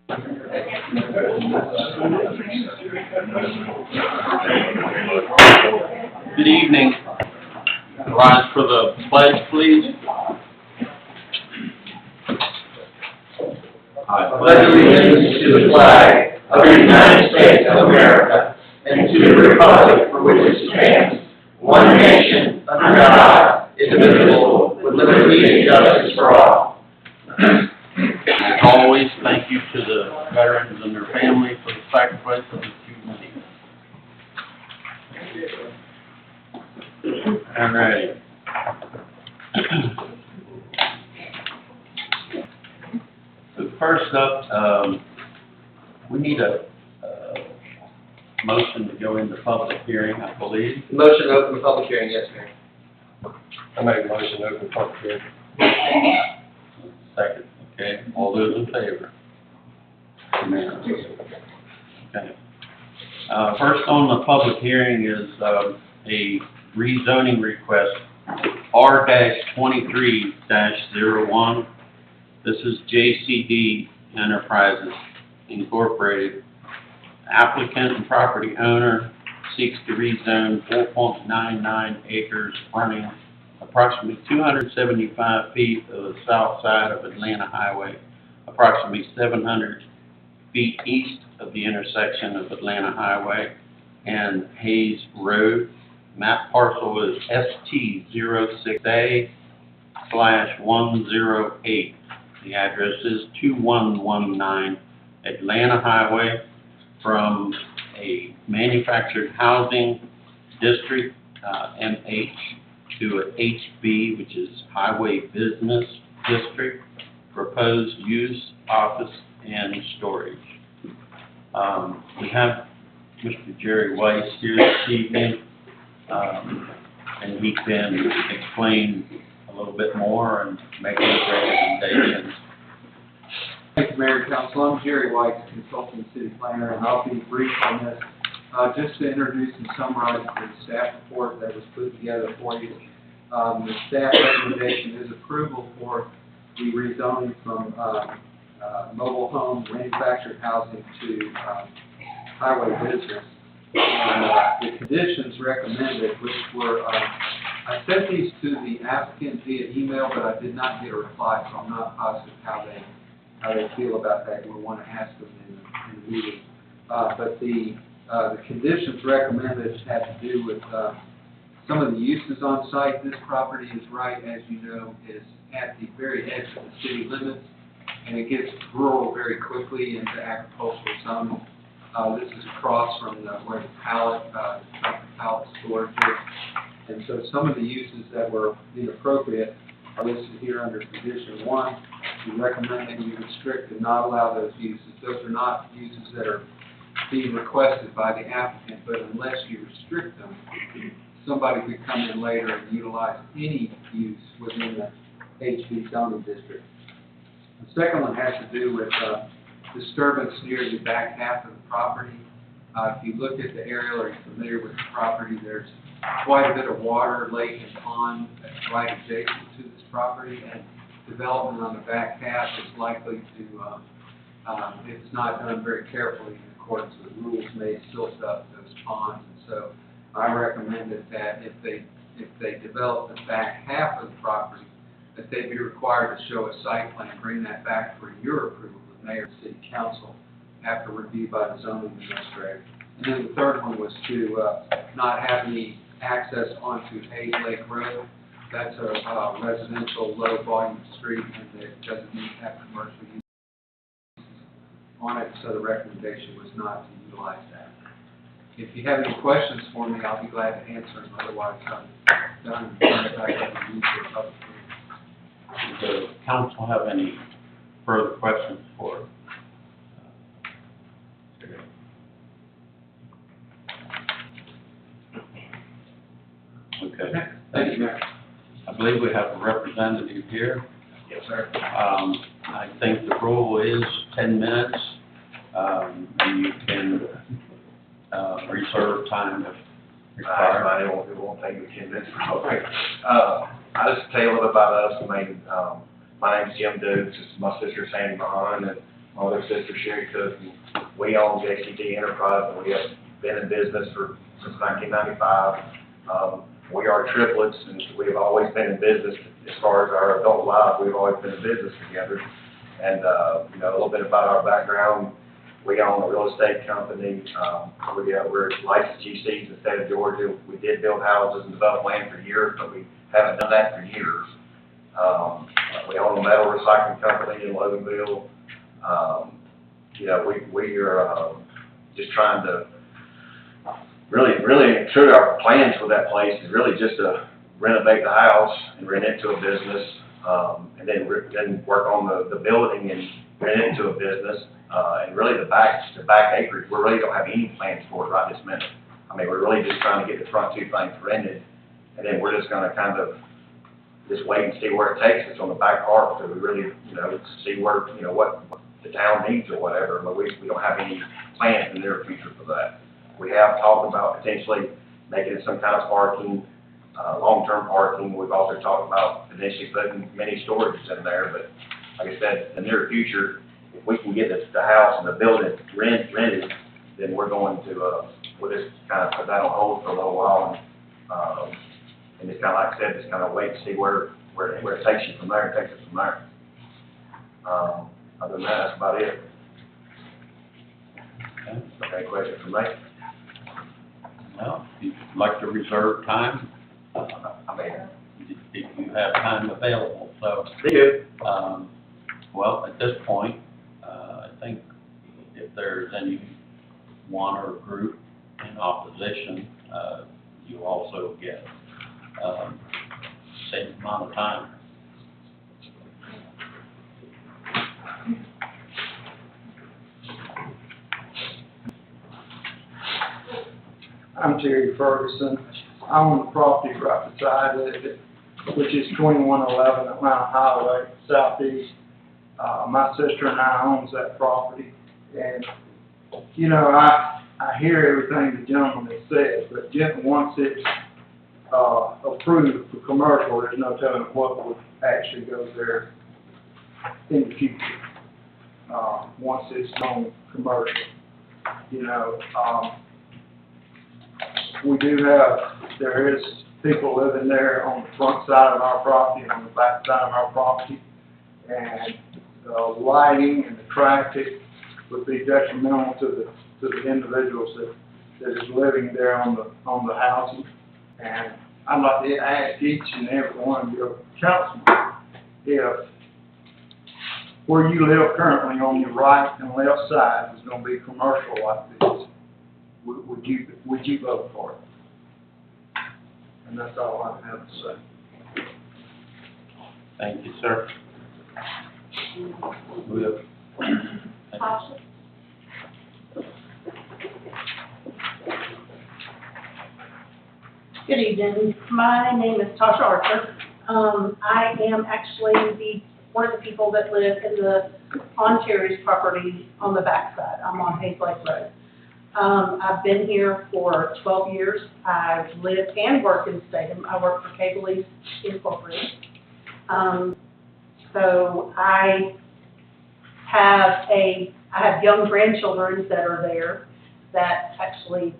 Good evening. Rise for the pledge, please. I pledge allegiance to the flag of the United States of America and to the republic for which it stands, one nation, under God, indivisible, with liberty and justice for all. As always, thank you to the veterans and their families for the sacrifice of this humanity. All right. So first up, we need a motion to go into public hearing, I believe. Motion to open the public hearing, yes, Mayor. I make a motion to open public hearing. Second, okay. All those in favor? Unanimous. Okay. First on the public hearing is a rezoning request, R-23-01. This is JCD Enterprises Incorporated. Applicant and property owner seeks to rezone 4.99 acres running approximately 275 feet of the south side of Atlanta Highway, approximately 700 feet east of the intersection of Atlanta Highway and Hayes Road. Map parcel is ST06A/108. The address is 2119 Atlanta Highway, from a manufactured housing district, MH, to a HB, which is Highway Business District, proposed use, office, and storage. We have Mr. Jerry Weiss here this evening, and he can explain a little bit more and make his recommendations. Thank you, Mayor and Council. I'm Jerry White, Consulting City Planner, and I'll be brief on this. Just to introduce and summarize the staff report that was put together for you. The staff recommendation is approval for the rezoning from mobile home manufactured housing to highway business. And the conditions recommended, which were, I sent these to the applicant via email, but I did not get a reply, so I'm not positive how they feel about that. We'll want to ask them in the meeting. But the conditions recommended had to do with some of the uses on site. This property is right, as you know, is at the very edge of the city limits, and it gets rural very quickly into agricultural zoning. This is across from where the pallet storage is. And so some of the uses that were inappropriate are listed here under condition 1. We recommend that you restrict and not allow those uses. Those are not uses that are being requested by the applicant, but unless you restrict them, somebody could come in later and utilize any use within the HB zoning district. The second one has to do with disturbance near the back half of the property. If you look at the aerial or you're familiar with the property, there's quite a bit of water, lake, and pond that's right adjacent to this property, and development on the back half is likely to, if it's not done very carefully in accordance with rules, may silt up those ponds. And so I recommended that if they develop the back half of the property, that they be required to show a site plan, bring that back for your approval with Mayor and City Council after review by the zoning administrator. And then the third one was to not have any access onto Hayes Lake Road. That's a residential low-volume street, and it doesn't need to have commercial use on it, so the recommendation was not to utilize that. If you have any questions for me, I'll be glad to answer them. Otherwise, I'm done and turn it back over to you for public hearing. Does the council have any further questions for Okay. Thank you, Mayor. I believe we have a representative here. Yes, sir. I think the rule is 10 minutes, and you can reserve time if required. It won't take me 10 minutes. I'll just tell you a little about us. My name's Jim Dukes. This is my sister Sandy Mahon, and my other sister Sherry Cook, and we own JCD Enterprise, and we have been in business since 1995. We are triplets, and we have always been in business as far as our adult lives. We've always been in business together. And, you know, a little bit about our background. We own a real estate company. We're licensed GCs in the state of Georgia. We did build houses and develop land for years, but we haven't done that for years. We own a metal recycling company in Loganville. You know, we are just trying to really true to our plans for that place is really just to renovate the house and rent it to a business, and then work on the building and rent it to a business. And really the back acreage, we really don't have any plans for it right this minute. I mean, we're really just trying to get the front two things rented, and then we're just gonna kind of just wait and see where it takes us on the back part, so we really, you know, see where, you know, what the town needs or whatever, but we don't have any plans in the near future for that. We have talked about potentially making it some kind of parking, long-term parking. We've also talked about potentially putting mini storages in there, but like I said, in the near future, if we can get the house and the building rented, then we're going to, we'll just kind of put that on hold for a little while, and just kind of, like I said, just kind of wait and see where it takes you from there, takes us from there. Other than that, that's about it. Okay. Any questions for me? Well, if you'd like to reserve time, I mean, if you have time available, so. be good. Well, at this point, I think if there's any one or group in opposition, you also get, same amount of time. I'm Terry Ferguson. I own the property right beside it, which is 2111 Atlanta Highway, southeast. My sister and I owns that property. And, you know, I hear everything the gentleman has said, but once it's approved for commercial, there's no telling what would actually go there in the future, once it's on commercial. You know, there is people living there on the front side of our property and on the back side of our property. And the lighting and the traffic would be detrimental to the individuals that is living there on the housing. And I'd like to ask each and every one of your councilmen, if where you live currently on your right and left side is going to be commercial like this, would you vote for it? And that's all I have to say. Thank you, sir. We have, Tasha? Good evening. My name is Tasha Archer. I am actually one of the people that live in on Terry's property on the backside. I'm on Hayes Lake Road. I've been here for 12 years. I've lived and worked in Statham. I work for Cable East Incorporated. So I have young grandchildren that are there that actually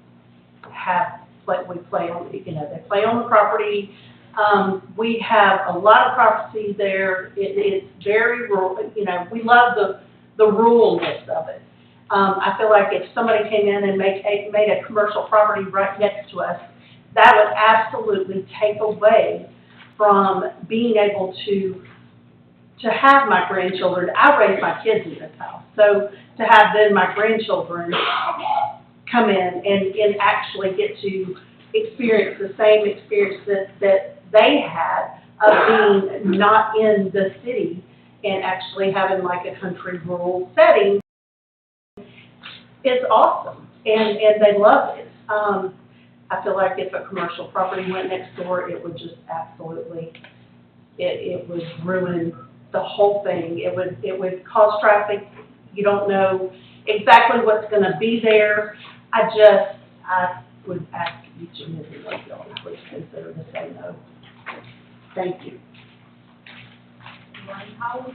we play on, they play on the property. We have a lot of property there. It's very rural, we love the ruralness of it. I feel like if somebody came in and made a commercial property right next to us, that would absolutely take away from being able to have my grandchildren. I raise my kids in this house, so to have then my grandchildren come in and actually get to experience the same experience that they had of being not in the city and actually having like a country rural setting, it's awesome, and they love it. I feel like if a commercial property went next door, it would just absolutely, it would ruin the whole thing. It would cause traffic. You don't know exactly what's going to be there. I would ask each and every one of y'all to please consider to say no. Thank you. Ryan Howard?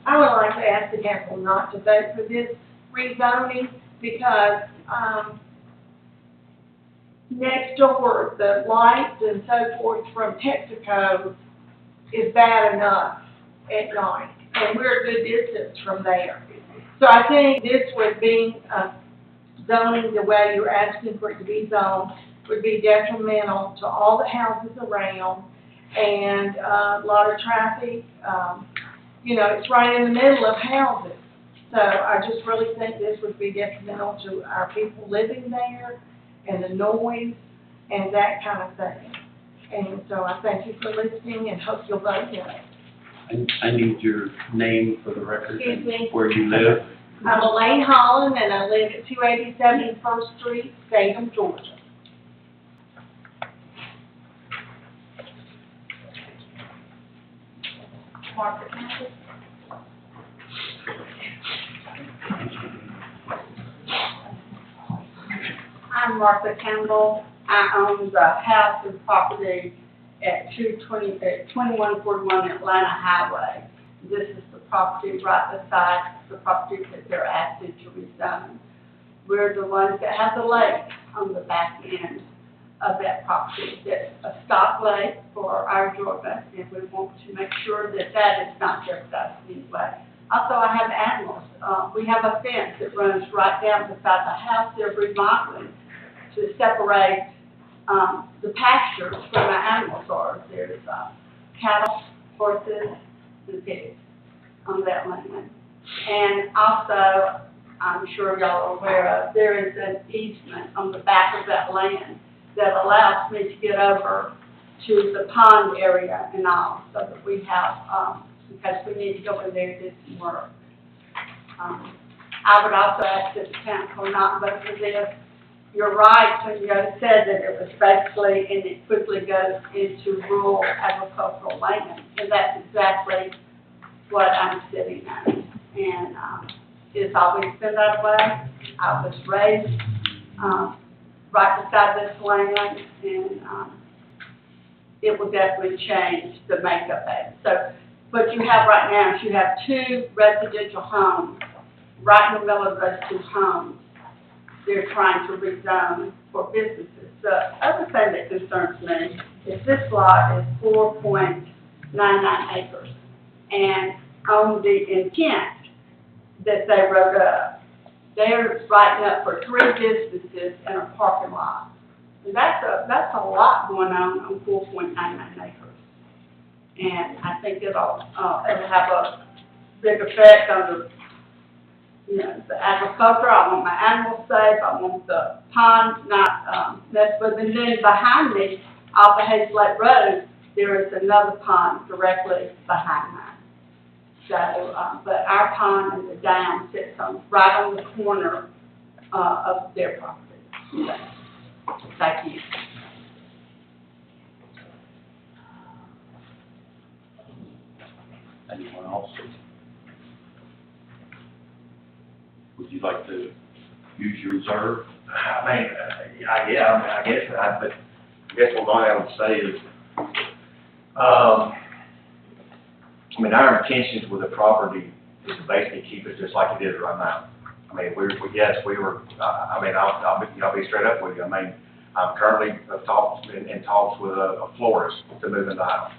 I would like to ask the council not to vote for this rezoning because, next door, the lights and so forth from Texaco is bad enough at night, and we're a good distance from there. So I think this would be, zoning the way you're asking for it to be zoned would be detrimental to all the houses around and, a lot of traffic, you know, it's right in the middle of houses. So I just really think this would be detrimental to our people living there and the noise and that kind of thing. And so I thank you for listening and hope you'll vote yes. I need your name for the record Excuse and me? where you live. I'm Elaine Holland and I live at 287 First Street, Statham, Georgia. Margaret Campbell. I'm Martha Campbell. I own the house and property at 2141 Atlanta Highway. This is the property right beside the property that they're asking to rezone. We're the ones that have the lake on the back end of that property. That's a stock lake for our Georgia, and we want to make sure that that is not jeopardized in any way. Also, I have animals. We have a fence that runs right down beside the house. They're remodeling to separate the pastures where my animals are. There's cattle, horses, and pigs on that land. And also, I'm sure y'all are aware of, there is an easement on the back of that land that allows me to get over to the pond area and all, so that we have, because we need to go in there and do some work. I would also ask that the council not vote for this. You're right when you said that it was basically, and it quickly goes into rural agricultural land, and that's exactly what I'm sitting at. And it's always been that way. I was raised right beside this land, and it will definitely change the makeup of it. So what you have right now is you have two residential homes right in the middle of those two homes. They're trying to rezone for businesses. The other thing that concerns me is this lot is 4.99 acres. And on the intent that they wrote up, they're writing up for 3 businesses and a parking lot. And that's a lot going on 4.99 acres. And I think it'll have a big effect on the, you know, the agriculture. I want my animals safe. I want the pond not messed with. And then behind me, off of Hayes Lake Road, there is another pond directly behind mine. So, but our pond and the dam sits right on the corner of their property. So, thank you. Anyone else? Would you like to use your reserve? I guess what I would say is, I mean, our intentions with the property is to basically keep it just like it is right now. I mean, I'll be straight up with you. I mean, I'm currently in talks with a florist to move in the house.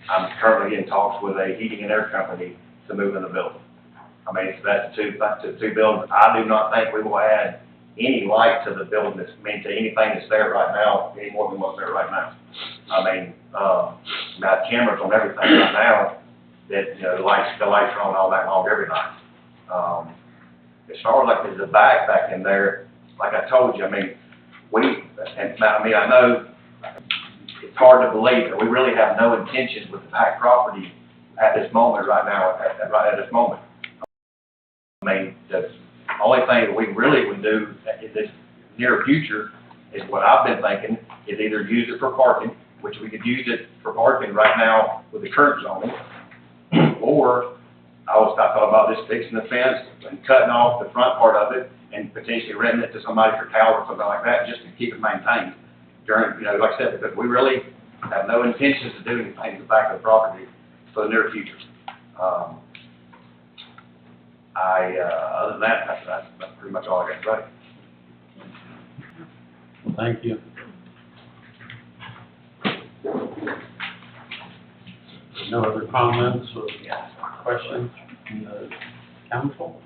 I'm currently in talks with a heating and air company to move in the building. I mean, so that's two buildings. I do not think we will add any light to the building to anything that's there right now, any more than what's there right now. I mean, got cameras on everything right now that, you know, the lights are on all night long, every night. As far as like the back in there, like I told you, I mean, I know it's hard to believe that we really have no intentions with the back property at this moment right now, at this moment. I mean, the only thing that we really would do in this near future is what I've been thinking, is either use it for parking, which we could use it for parking right now with the current zoning, or I thought about just fixing the fence and cutting off the front part of it and potentially renting it to somebody for cattle or something like that, just to keep it maintained during, you know, like I said, because we really have no intentions to do anything to the back of the property for the near future. Other than that, that's pretty much all I got to say. Thank you. No other comments or questions from the council?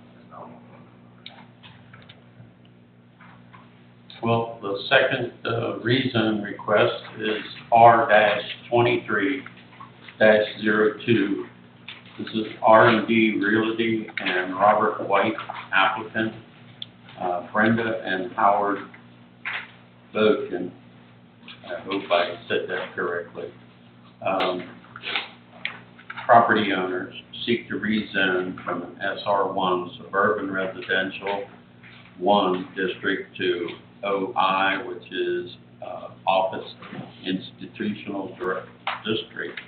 Well, the second rezone request is R-23-02. This is R&D Realty and Robert White applicant, Brenda and Howard Bogan. I hope I said that correctly. Property owners seek to rezone from an SR1 suburban residential 1 district to OI, which is office institutional district.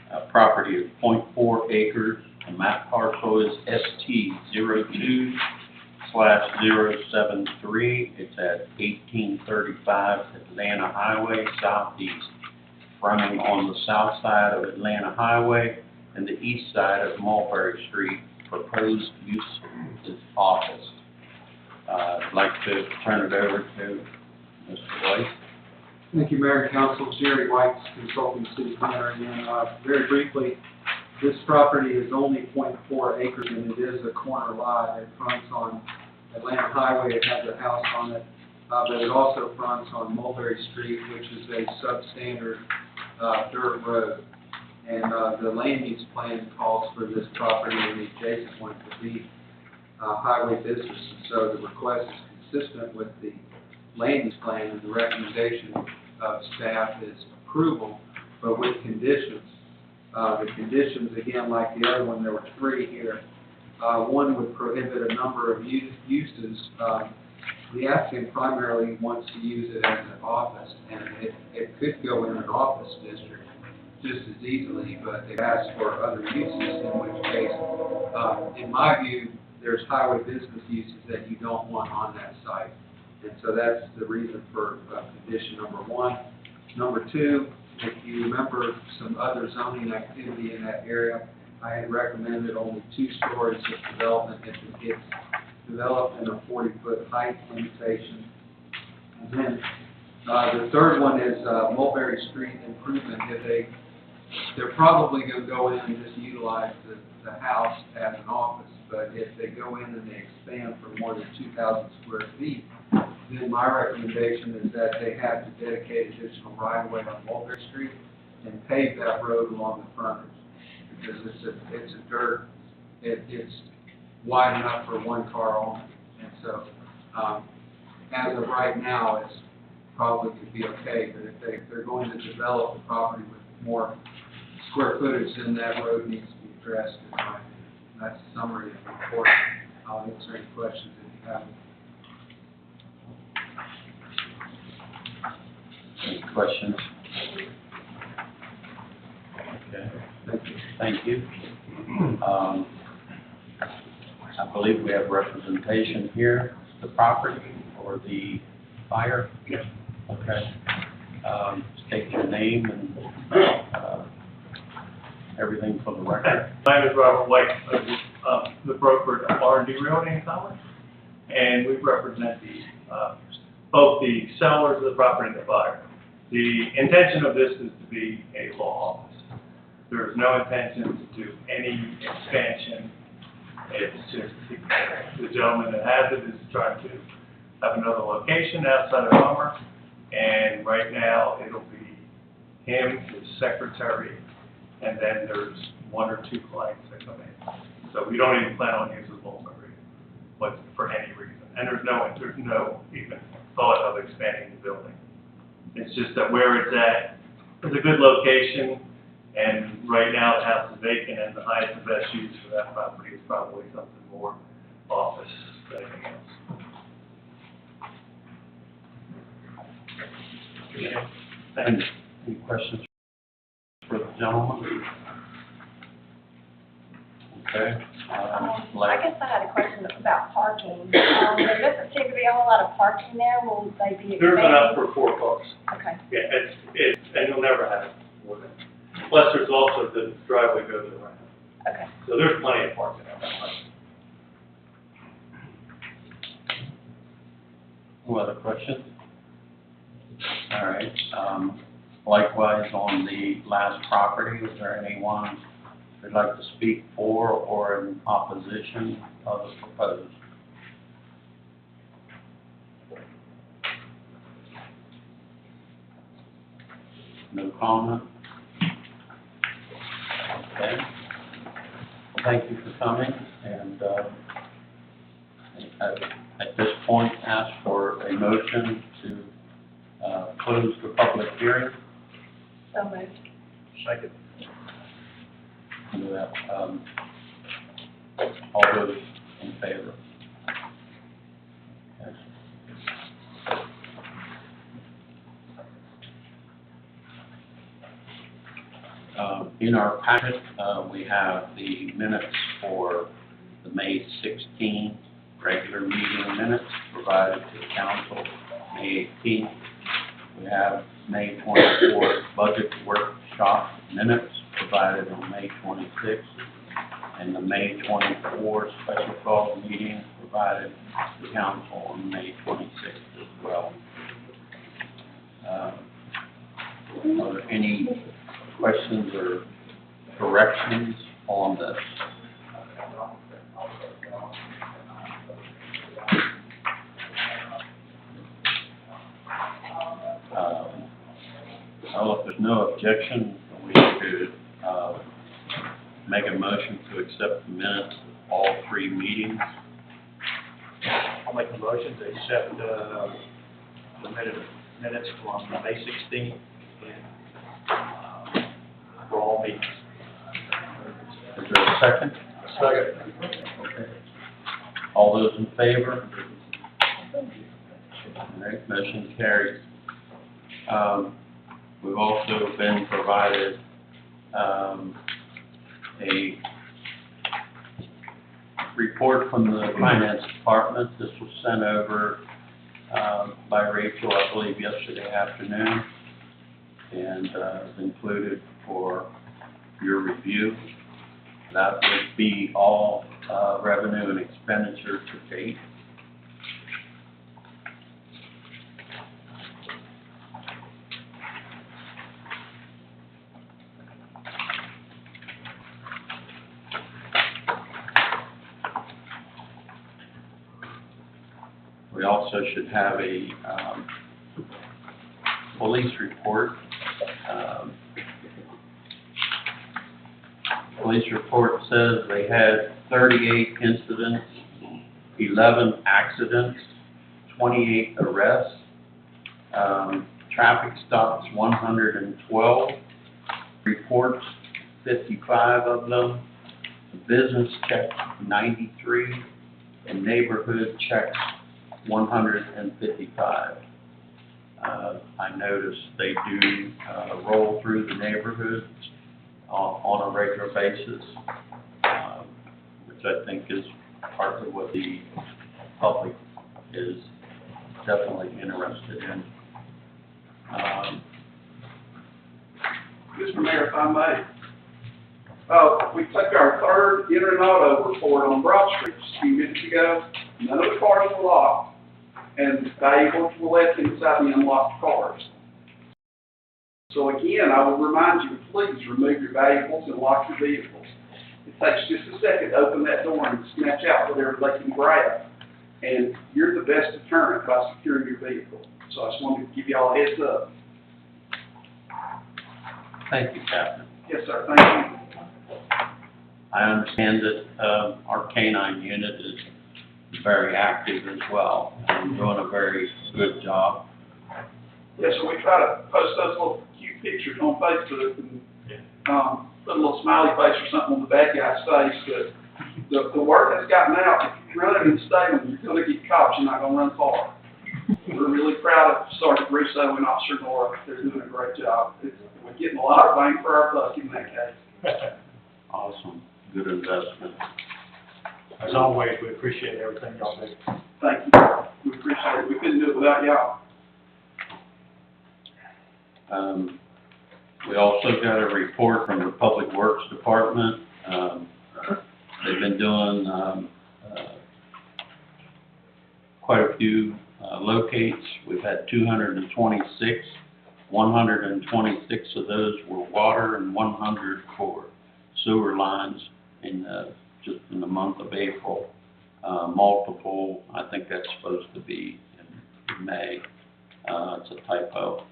A property of 0.4 acres. The map parcel is ST02/073. It's at 1835 Atlanta Highway Southeast, running on the south side of Atlanta Highway and the east side of Mulberry Street. Proposed use is office. I'd like to turn it over to Mr. White. Thank you, Mayor and Council. Jerry White, Consulting City Planner. And very briefly, this property is only 0.4 acres and it is a corner lot. It fronts on Atlanta Highway. It has a house on it, but it also fronts on Mulberry Street, which is a substandard dirt road. And the land use plan calls for this property and the adjacent one to be highway business. And so the request is consistent with the land use plan, and the recommendation of staff is approval, but with conditions. The conditions, again, like the other one, there were 3 here. One would prohibit a number of uses. The applicant primarily wants to use it as an office, and it could go in an office district just as easily, but they've asked for other uses, in which case, in my view, there's highway business uses that you don't want on that site. And so that's the reason for condition number 1. Number 2, if you remember some other zoning activity in that area, I had recommended only 2 stories of development if it gets developed in a 40-foot height limitation. And then the third one is Mulberry Street improvement. They're probably going to go in and just utilize the house as an office, but if they go in and they expand for more than 2,000 square feet, then my recommendation is that they have to dedicate additional right-of-way on Mulberry Street and pave that road along the frontage, because it's a dirt, it's wide enough for 1 car only. And so, as of right now, it's probably could be okay, but if they're going to develop the property with more square footage, then that road needs to be addressed. That's a summary of the report. I'll answer any questions if you have them. Any questions? Okay, thank you. I believe we have representation here, the property or the buyer? Yes. Okay. State your name and everything for the record. My name is Robert White, the broker at R&D Realty in Commerce, and we represent both the sellers of the property and the buyer. The intention of this is to be a law office. There is no intention to do any expansion. It's just the gentleman that has it is trying to have another location outside of Commerce, and right now it'll be him, his secretary, and then there's 1 or 2 clients that come in. So we don't even plan on using Mulberry, but for any reason. And there's no even thought of expanding the building. It's just that where it's at is a good location, and right now the house is vacant, and the highest and best use for that property is probably something more office than anything else. Any questions for the gentleman? Okay. I guess I had a question about parking. There doesn't seem to be a whole lot of parking there. Will they be expanding? There's enough for 4 cars. Okay. Yeah, and you'll never have more than. Plus, there's also the driveway goes around. Okay. So there's plenty of parking on that one. No other questions? All right, likewise, on the last property, is there anyone who'd like to speak for or in opposition of the proposed? No comment? Okay. Well, thank you for coming, and, at this point, ask for a motion to, close the public hearing. So moved. Second. Do that, all those in favor? Okay. In our packet, we have the minutes for the May 16 regular meeting minutes provided to the council, May 18th. We have May 24th budget workshop minutes provided on May 26th, and the May 24 special call meeting provided to the council on May 26th as well. Are there any questions or corrections on this? Well, if there's no objection, we could make a motion to accept the minutes of all three meetings. I'll make the motion to accept the minutes from May 16th for all meetings. Is there a second? Second. Okay. All those in favor? All right, motion carries. We've also been provided a report from the finance department. This was sent over by Rachel, I believe, yesterday afternoon, and is included for your review. That would be all revenue and expenditure to date. We also should have a police report. Police report says they had 38 incidents, 11 accidents, 28 arrests, traffic stops 112, reports 55 of them, business checks 93, and neighborhood checks 155. I noticed they do roll through the neighborhoods on a regular basis, which I think is partly what the public is definitely interested in. Mr. Mayor, if I may, we took our third Inter Auto report on Broad Street just a few minutes ago. None of the cars were locked, and vehicles were left inside the unlocked cars. So again, I would remind you, please remove your valuables and lock your vehicles. It takes just a second to open that door and snatch out whatever they can grab. And you're the best deterrent by securing your vehicle. So I just wanted to give you all a heads up. Thank you, Captain. Yes, sir. Thank you. I understand that our canine unit is very active as well, and doing a very good job. Yes, so we try to post those little cute pictures on Facebook and put a little smiley face or something on the bad guy's face. But the word has gotten out, if you're running in Salem, you're going to get caught, you're not going to run far. We're really proud of Sergeant Russo and Officer Nora. They're doing a great job. We're getting a lot of bang for our buck in that case. Awesome. Good investment. As always, we appreciate everything y'all do. Thank you. We appreciate it. We couldn't do it without y'all. We also got a report from the Public Works Department. They've been doing quite a few locates. We've had 226. 126 of those were water and 100 for sewer lines in just in the month of April. Multiple, I think that's supposed to be in May. It's a typo.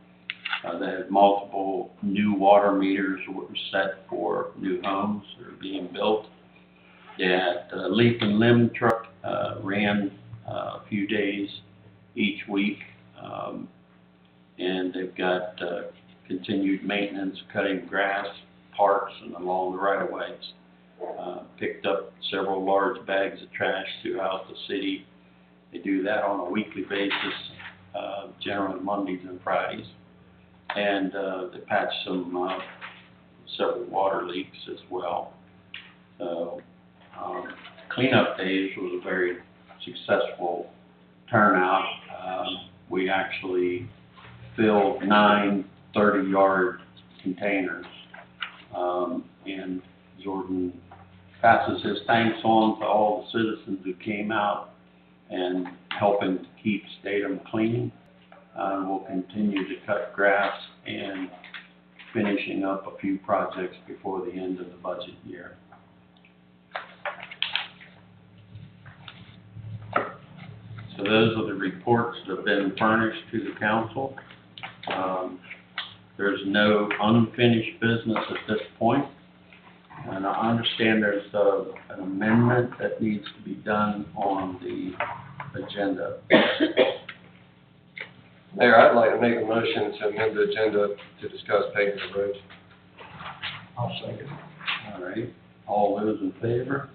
They had multiple new water meters were set for new homes that are being built. They had leaf and limb truck ran a few days each week. And they've got continued maintenance, cutting grass, parks, and along the right-of-ways. Picked up several large bags of trash throughout the city. They do that on a weekly basis, generally Mondays and Fridays. And they patched several water leaks as well. So cleanup days was a very successful turnout. We actually filled 9 30-yard containers. And Jordan passes his thanks on to all the citizens who came out and helping to keep Statham clean. We'll continue to cut grass and finishing up a few projects before the end of the budget year. So those are the reports that have been furnished to the council. There's no unfinished business at this point. And I understand there's an amendment that needs to be done on the agenda. Mayor, I'd like to make a motion to amend the agenda to discuss paving the roads. I'll second. All right, all those in favor?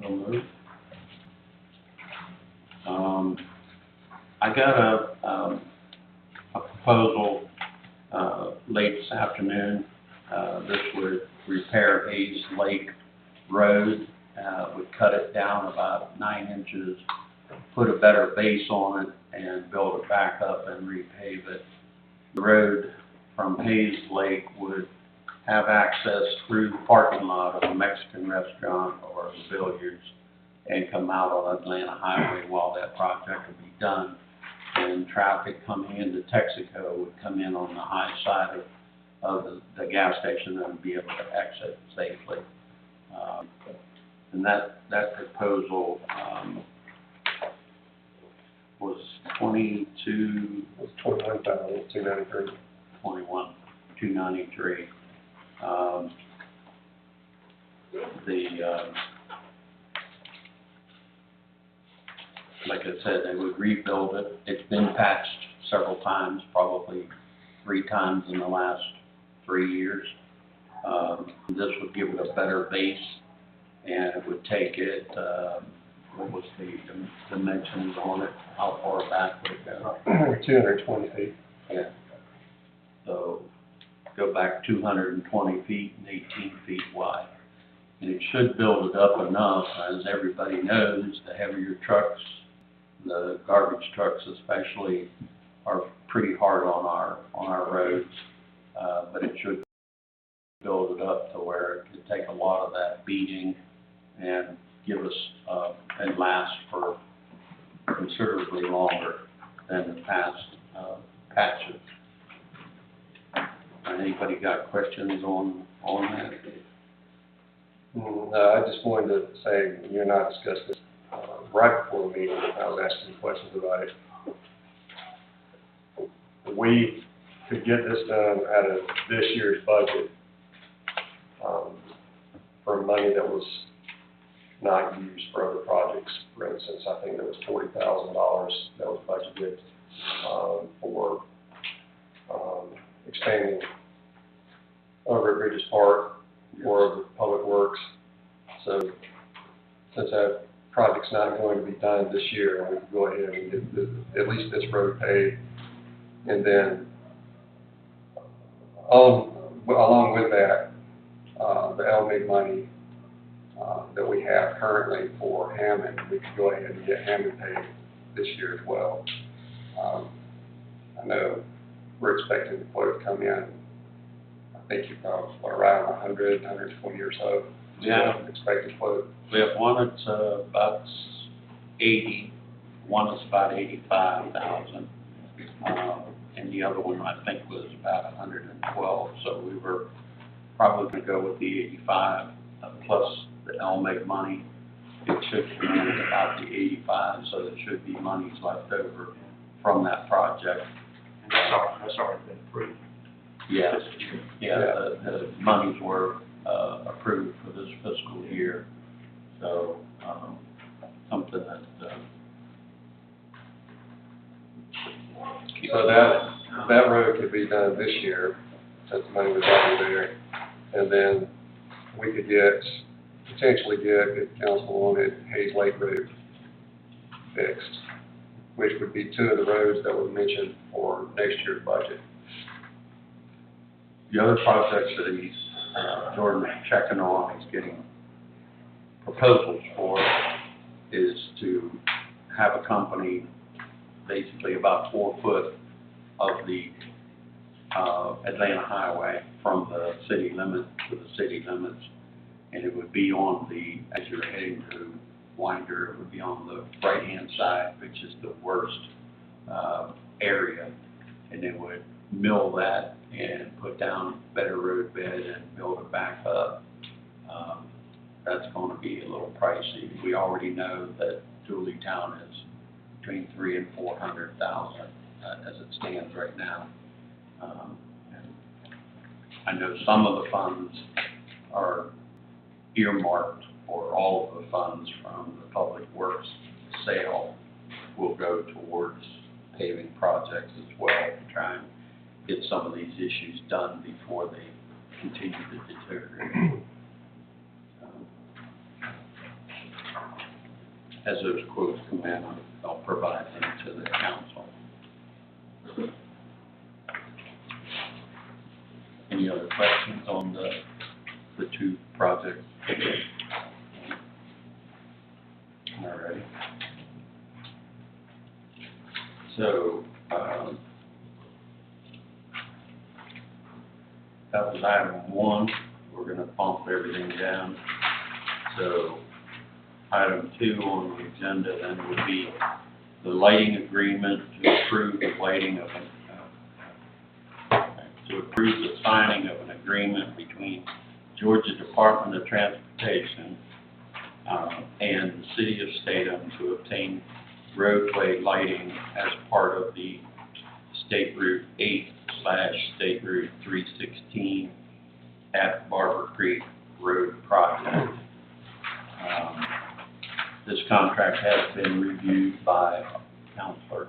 So moved. I got a proposal late this afternoon. This would repair Hayes Lake Road, would cut it down about 9 inches, put a better base on it, and build it back up and repave it. The road from Hayes Lake would have access through the parking lot of a Mexican restaurant or the billiards and come out on Atlanta Highway while that project would be done. And traffic coming into Texaco would come in on the high side of the gas station and be able to exit safely. And that proposal was 22. It was 21,293. 293. Like I said, they would rebuild it. It's been patched several times, probably 3 times in the last 3 years. This would give it a better base, and it would take it, what was the dimensions on it? How far back would it go? 220 feet. Yeah. So go back 220 feet and 18 feet wide. And it should build it up enough, as everybody knows, the heavier trucks, the garbage trucks especially, are pretty hard on our roads. But it should build it up to where it could take a lot of that beating and give us, and last for considerably longer than the past patches. Anybody got questions on that? No, I just wanted to say, you and I discussed this right before the meeting. I was asking questions about it. We could get this done out of this year's budget for money that was not used for other projects. For instance, I think there was $40,000 that was budgeted for expanding over at Bridges Park for the Public Works. So since that project's not going to be done this year, we can go ahead and get at least this road paved. And then along with that, the LMIG money that we have currently for Hammond, we could go ahead and get Hammond paved this year as well. I know we're expecting the quote to come in. I think you probably around 100, 120 or so. Yeah. Expected quote. We have one that's about 80, One is about 85,000, and the other one I think was about 112. So we were probably going to go with the 85 plus the LMAG money. It should come in at about the 85, so there should be monies left over from that project. And that's already been approved. Yes, yeah, the monies were approved for this fiscal year, so something that. So that road could be done this year, since the money was already there. And then we could potentially get, if council wanted, Hayes Lake Road fixed, which would be two of the roads that were mentioned for next year's budget. The other projects that he's, Jordan is checking on, he's getting proposals for, is to have a company basically about 4 foot of the Atlanta Highway from the city limit to the city limits. And it would be on as you're heading to Winder, it would be on the right-hand side, which is the worst area. And they would mill that and put down better road bed and build it back up. That's going to be a little pricey. We already know that Dooleytown is between 300,000 and 400,000 as it stands right now. And I know some of the funds are earmarked, or all of the funds from the Public Works sale will go towards paving projects as well to try and get some of these issues done before they continue to deteriorate. As those quotes come in, I'll provide them to the council. Any other questions on the two projects? All right. So, that was item 1. We're going to bump everything down. So, item 2 on the agenda then would be the lighting agreement to approve the lighting of to approve the signing of an agreement between Georgia Department of Transportation and the City of Statham to obtain roadway lighting as part of the State Route 8/State Route 316 at Barber Creek Road project. This contract has been reviewed by Counselor.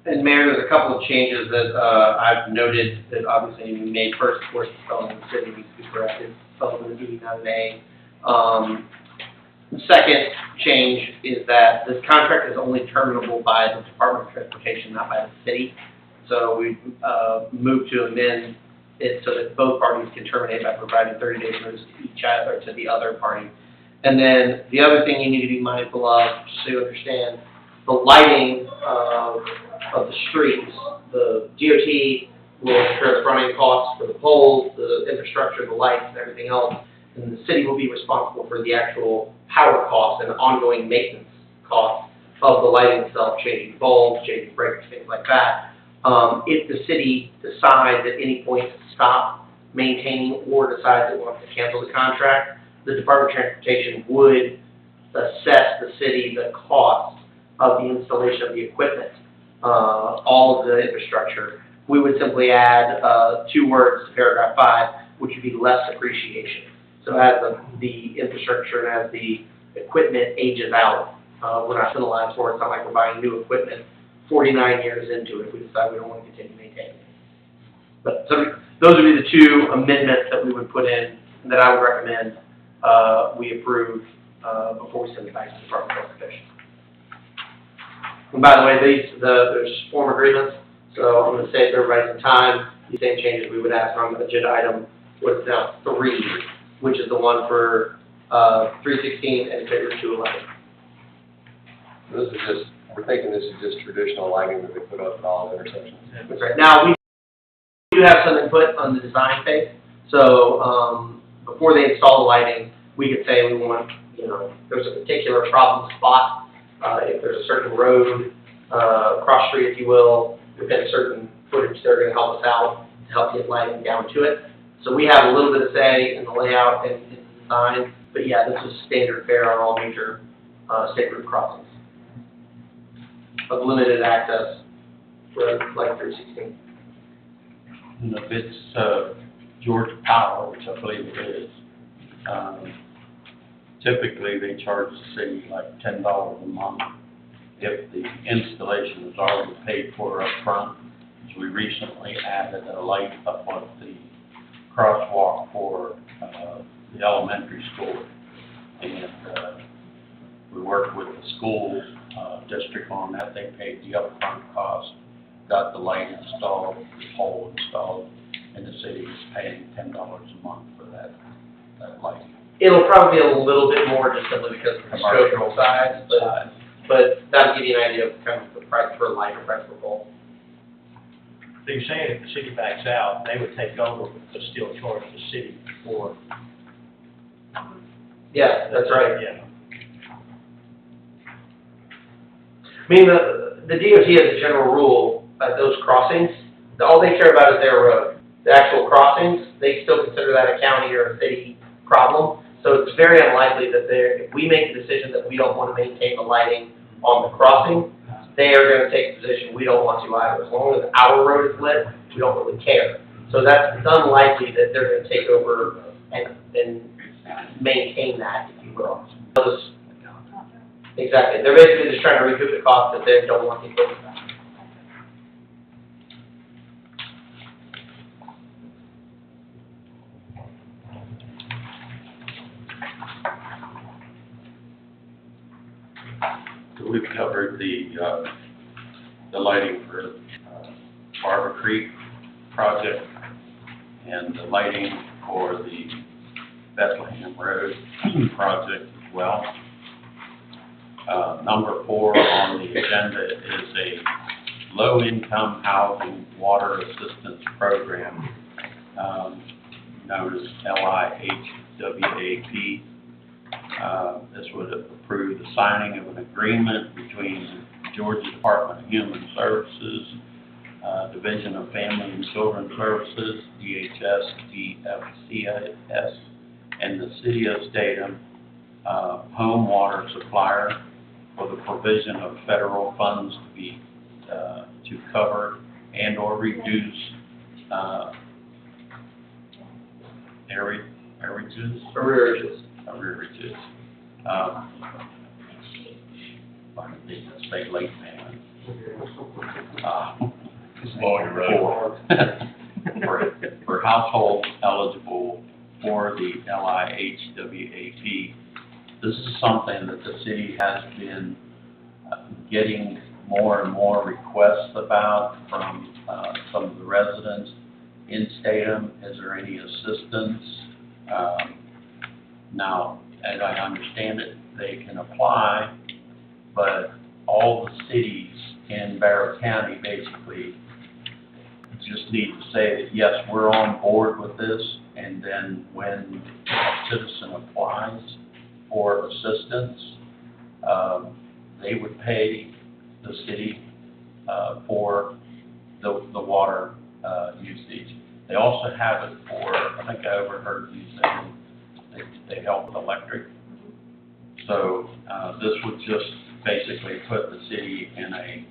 And Mayor, there's a couple of changes that I've noted that obviously you made. First, of course, the spelling of the city needs to be corrected, spelled with an E, not an A. The second change is that this contract is only terminable by the Department of Transportation, not by the city. So we moved to amend it so that both parties can terminate by providing 30 days notice to each other, to the other party. And then the other thing you need to be mindful of, just so you understand, the lighting of the streets, the DOT will incur the front-end costs for the poles, the infrastructure, the lights, and everything else. And the city will be responsible for the actual power costs and ongoing maintenance costs of the lighting itself, changing bulbs, changing breakers, things like that. If the city decides at any point to stop maintaining or decides it wants to cancel the contract, the Department of Transportation would assess the city the cost of the installation of the equipment, all of the infrastructure. We would simply add 2 words to paragraph 5, which would be less depreciation. So as the infrastructure and as the equipment ages out, we're not penalized for it. It's not like we're buying new equipment 49 years into it if we decide we don't want to continue maintaining it. But so those would be the 2 amendments that we would put in and that I would recommend we approve before we send it back to the Department of Transportation. And by the way, there's form agreements, so I'm going to save everybody some time. The same changes we would ask on the agenda item, what's now 3, which is the one for 316 and State Route 211. This is just, we're thinking this is just traditional lighting that they put up at all intersections. That's right. Now, we do have some input on the design phase. So before they install the lighting, we could say we want, there's a particular problem spot If there's a certain road, cross street, if you will, within a certain footage, they're gonna help us out to help get lighting down to it. So we have a little bit of say in the layout and in the design, but yeah, this is standard fare on all major, state route crossings. Of limited access for like 316. And if it's, Georgia Power, which I believe it is, typically they charge the city like $10 a month if the installation is already paid for up front. So we recently added a light up on the crosswalk for, the elementary school. And, we worked with the school, district on that. They paid the upfront cost, got the light installed, the pole installed, and the city is paying $10 a month for that light. It'll probably be a little bit more just simply because of the scope and size, but that'll give you an idea of kind of the price per light or price per pole. So you're saying if the city backs out, they would take over, but still charge the city for? Yeah, that's right. Yeah. I mean, the DOT has a general rule at those crossings, all they care about is their road. The actual crossings, they still consider that a county or a city problem. So it's very unlikely that if we make the decision that we don't want to maintain the lighting on the crossing, they are going to take the position we don't want to either. As long as our road is lit, we don't really care. So it's unlikely that they're going to take over and maintain that, if you will. Exactly. They're basically just trying to recoup the cost that they don't want the equipment back. So we've covered the lighting for Barber Creek project and the lighting for the Bethlehem Road project as well. Number 4 on the agenda is a low-income housing water assistance program, known as LIHWAP. This would approve the signing of an agreement between Georgia Department of Human Services, Division of Family and Children Services, DHS, DFCS, and the City of Statham, home water supplier, for the provision of federal funds to be to cover and or reduce arrearages. Say late payment. For households eligible for the LIHWAP. This is something that the city has been getting more and more requests about from some of the residents in Statham. Is there any assistance? Now, as I understand it, they can apply, but all the cities in Barrow County basically just need to say that, yes, we're on board with this, and then when a citizen applies for assistance, they would pay the city for the water usage. They also have it for, I think I overheard you saying they help with electric. So this would just basically put the city in a,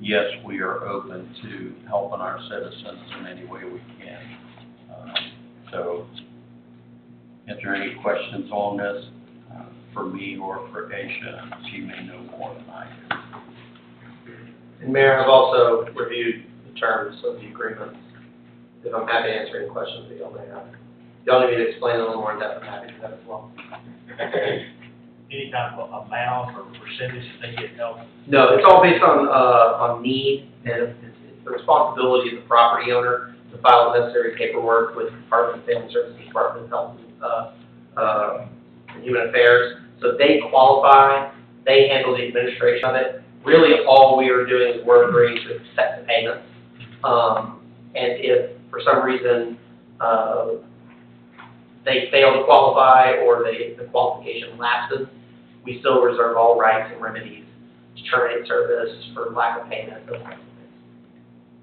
yes, we are open to helping our citizens in any way we can. So if there are any questions on this, for me or for Aisha, she may know more than I do. And Mayor, I've also reviewed the terms of the agreement. If I'm happy to answer any questions that y'all may have. Y'all need me to explain a little more in depth, I'm happy to do that as well. Any kind of amount or percentage that they get help? No, it's all based on need, and it's the responsibility of the property owner to file the necessary paperwork with the Department of Family Services, Department of Health and Human Affairs. So they qualify, they handle the administration of it. Really, all we are doing is we're agreeing to accept the payments. And if for some reason they fail to qualify or the qualification lapses, we still reserve all rights and remedies terminate service for lack of payment, those kinds of things.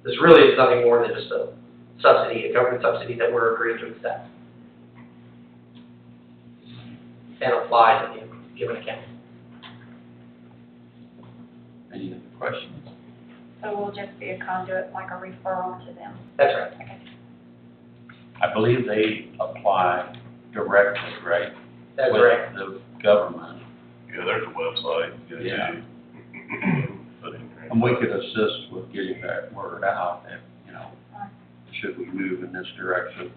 This really is nothing more than just a subsidy, a government subsidy that we're agreeing to accept and apply to the given account. Any other questions? So we'll just be a conduit, like a referral to them. That's right. Okay. I believe they apply directly, right? That's right. With the government. Yeah, there's a website. Yeah. Put in there. And we could assist with getting that word out if, should we move in this direction,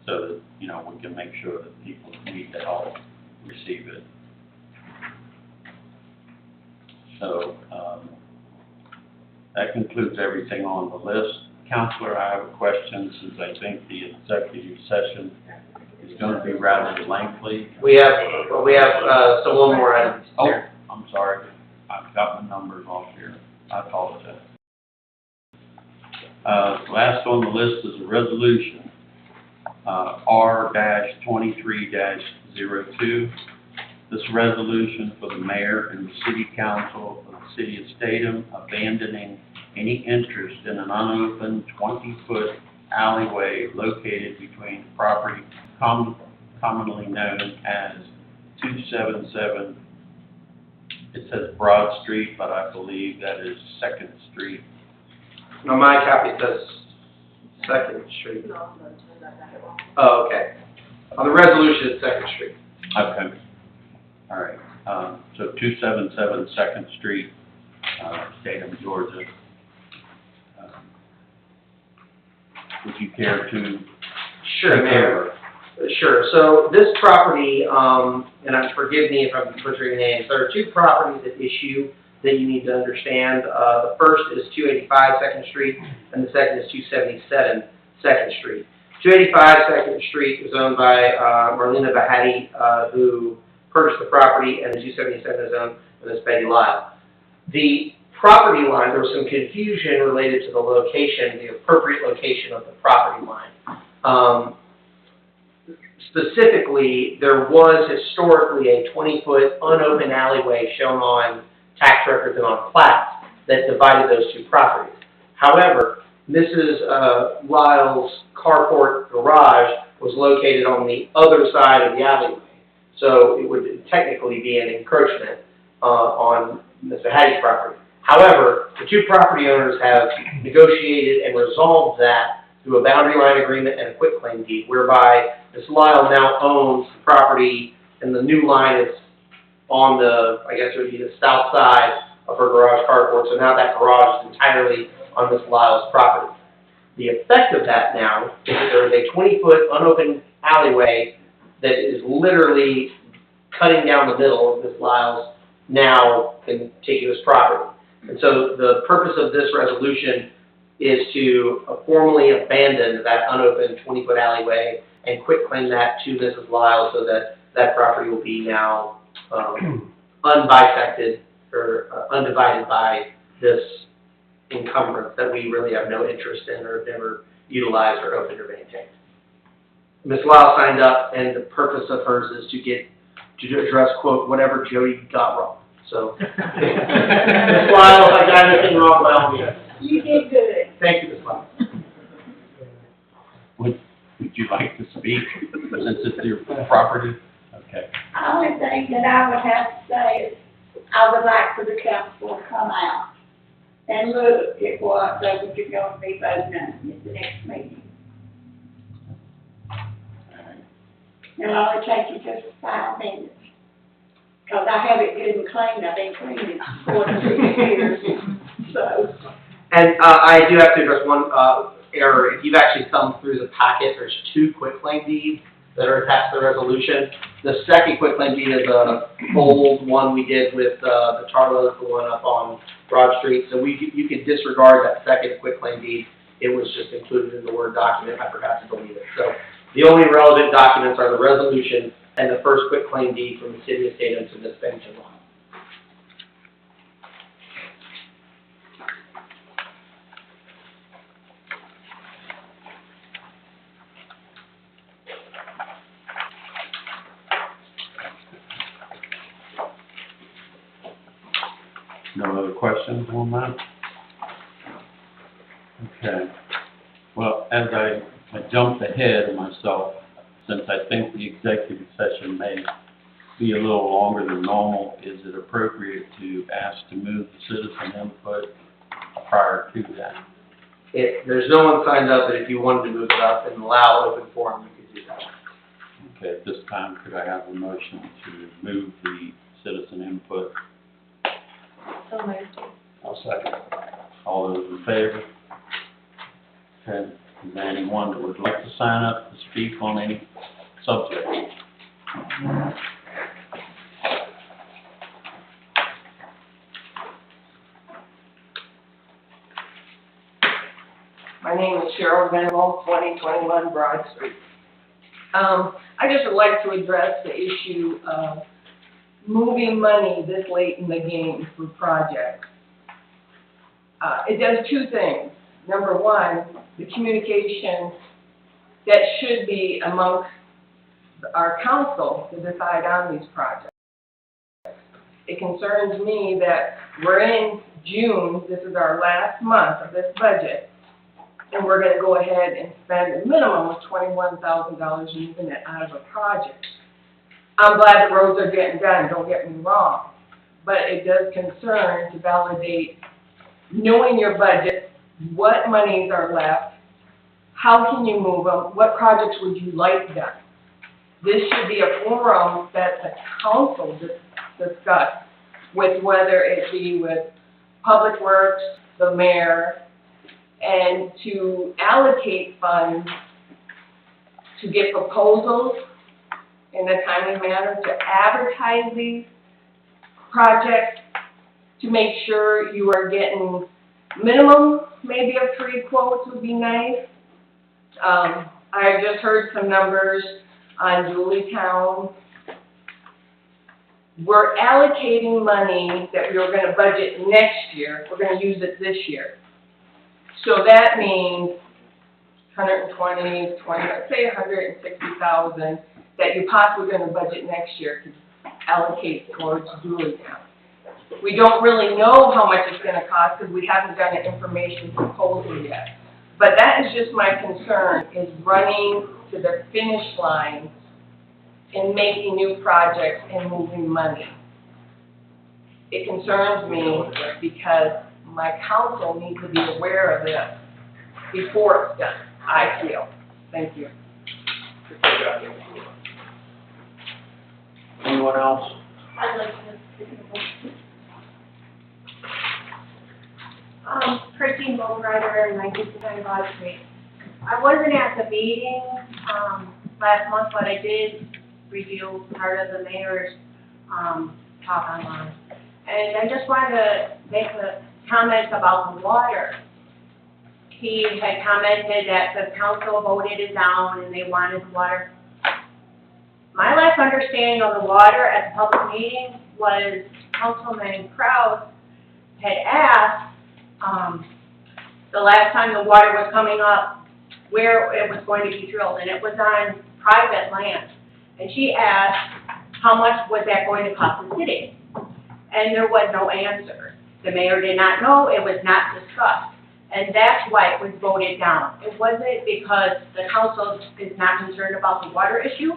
so that, we can make sure that people who need the help receive it. So, that concludes everything on the list. Counselor, I have a question, since I think the executive session is going to be rather lengthy. We have so one more item. Oh, I'm sorry, I've got my numbers off here, I apologize. Last on the list is a resolution, R-23-02. This resolution for the mayor and the city council of the city of Statham abandoning any interest in an unopened 20-foot alleyway located between property commonly known as 277, it says Broad Street, but I believe that is 2nd Street. No, my copy says 2nd Street. Oh, okay. On the resolution, it's 2nd Street. Okay. All right. So 277 2nd Street, Statham, Georgia. Would you care to? Sure, take Mayor. over? Sure. So this property, and forgive me if I'm butchering names, there are two properties at issue that you need to understand. The first is 285 2nd Street, and the second is 277 2nd Street. 285 2nd Street is owned by Marlena Bahati, who purchased the property, and the 277 is owned by Ms. Betty Lyle. The property line, there was some confusion related to the location, the appropriate location of the property line. Specifically, there was historically a 20-foot unopened alleyway shown on tax records and on plats that divided those two properties. However, Mrs. Lyle's carport garage was located on the other side of the alleyway, so it would technically be an encroachment on Mr. Hattie's property. However, the two property owners have negotiated and resolved that through a boundary line agreement and a quitclaim deed, whereby Ms. Lyle now owns the property, and the new line is on the, I guess it would be the south side of her garage carport, so now that garage is entirely on Ms. Lyle's property. The effect of that now is that there is a 20-foot unopened alleyway that is literally cutting down the middle of Ms. Lyle's now contiguous property. And so the purpose of this resolution is to formally abandon that unopened 20-foot alleyway and quitclaim that to Mrs. Lyle, so that that property will be now unbisected or undivided by this encumbrance that we really have no interest in or have never utilized or opened or maintained. Ms. Lyle signed up, and the purpose of hers is to address, quote, whatever Jody got wrong. So, Ms. Lyle, if I got anything wrong, by all means. You did good. Thank you, Ms. Lyle. Would you like to speak, since it's your property? Okay. The only thing that I would have to say is, I would like for the council to come out and look at what they were going to be voting on at the next meeting. It'll only take you just 5 minutes. Because I have it good and clean, I've been cleaning it for 6 years, so. And I do have to address one error. If you've actually thumbed through the packet, there's 2 quitclaim deeds that are attached to the resolution. The second quitclaim deed is a old one we did with the Tarlos, the one up on Broad Street. So you can disregard that second quitclaim deed. It was just included in the Word document. I forgot to delete it. So the only relevant documents are the resolution and the first quitclaim deed from the city of Statham to Ms. Benjamin Lyle. No other questions on that? Okay. Well, as I jumped ahead myself, since I think the executive session may be a little longer than normal, is it appropriate to ask to move the citizen input prior to that? There's no one signed up, but if you wanted to move it up and allow open forum, you could do that. Okay, at this time, could I have a motion to move the citizen input? So moved. I'll second. All those in favor? Okay, is there anyone that would like to sign up to speak on any subject? My name is Cheryl Venable, 2021 Broad Street. I just would like to address the issue of moving money this late in the game for projects. It does two things. Number one, the communication that should be amongst our council to decide on these projects. It concerns me that we're in June, this is our last month of this budget, and we're gonna go ahead and spend a minimum of $21,000 moving it out of a project. I'm glad the roads are getting done, don't get me wrong, but it does concern to validate, knowing your budget, what monies are left, how can you move them, what projects would you like done? This should be a forum that the council discuss with, whether it be with Public Works, the mayor, and to allocate funds to get proposals in a timely manner, to advertise these projects, to make sure you are getting minimum, maybe of 3 quotes would be nice. I just heard some numbers on Dooleytown. We're allocating money that we were gonna budget next year, we're gonna use it this year. So that means 160,000 that you're possibly gonna budget next year to allocate towards Dooleytown. We don't really know how much it's gonna cost because we haven't done an information proposal yet. But that is just my concern, is running to the finish line and making new projects and moving money. It concerns me because my council needs to be aware of this before it's done, I feel. Thank you. Anyone else? I'd like to Christine Bowrider, 1959 Broad Street. I wasn't at the meeting, last month, but I did review part of the mayor's, talk online. And I just wanted to make a comment about the water. He had commented that the council voted it down and they wanted water. My last understanding of the water at the public meeting was Councilman Kraus had asked, the last time the water was coming up, where it was going to be drilled, and it was on private land. And she asked, how much was that going to cost the city? And there was no answer. The mayor did not know, it was not discussed. And that's why it was voted down. It wasn't because the council is not concerned about the water issue.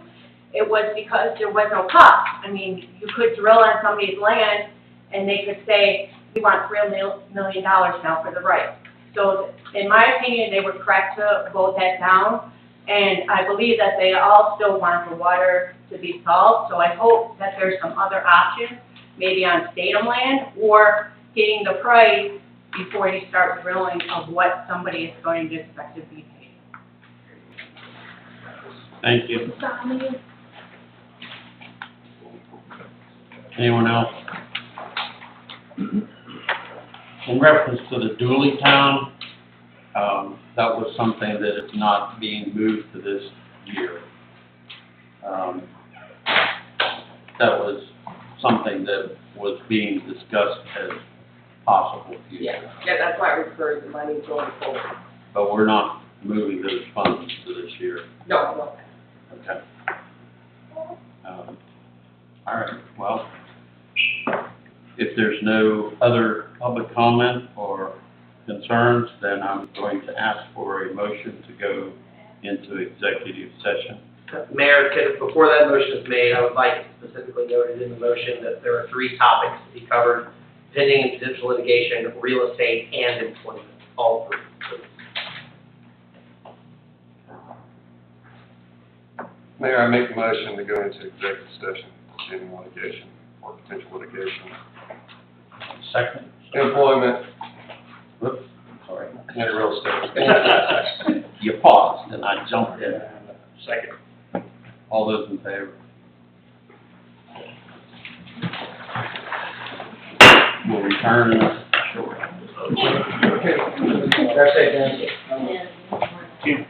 It was because there was no cost. I mean, you could drill on somebody's land and they could say, we want $3 million now for the right. So in my opinion, they were correct to vote that down. And I believe that they all still want the water to be solved. So I hope that there's some other options, maybe on state-owned land or getting the price before you start drilling of what somebody is going to expect to be paid. Thank you. Anyone else? In reference to the Dooleytown, that was something that is not being moved to this year. That was something that was being discussed as possible future. Yeah, that's why I referred the money going forward. But we're not moving those funds to this year. No. Okay. All right, well, If there's no other public comment or concerns, then I'm going to ask for a motion to go into executive session. Mayor, before that motion is made, I would like specifically noted in the motion that there are 3 topics to be covered: pending and potential litigation, real estate, and employment, all 3. Mayor, I make a motion to go into executive session, pending litigation or potential litigation. Second? Employment Whoops, sorry. and real estate. You paused and I jumped in. Second. All those in favor? We'll return shortly. That's it, Nancy. Kim.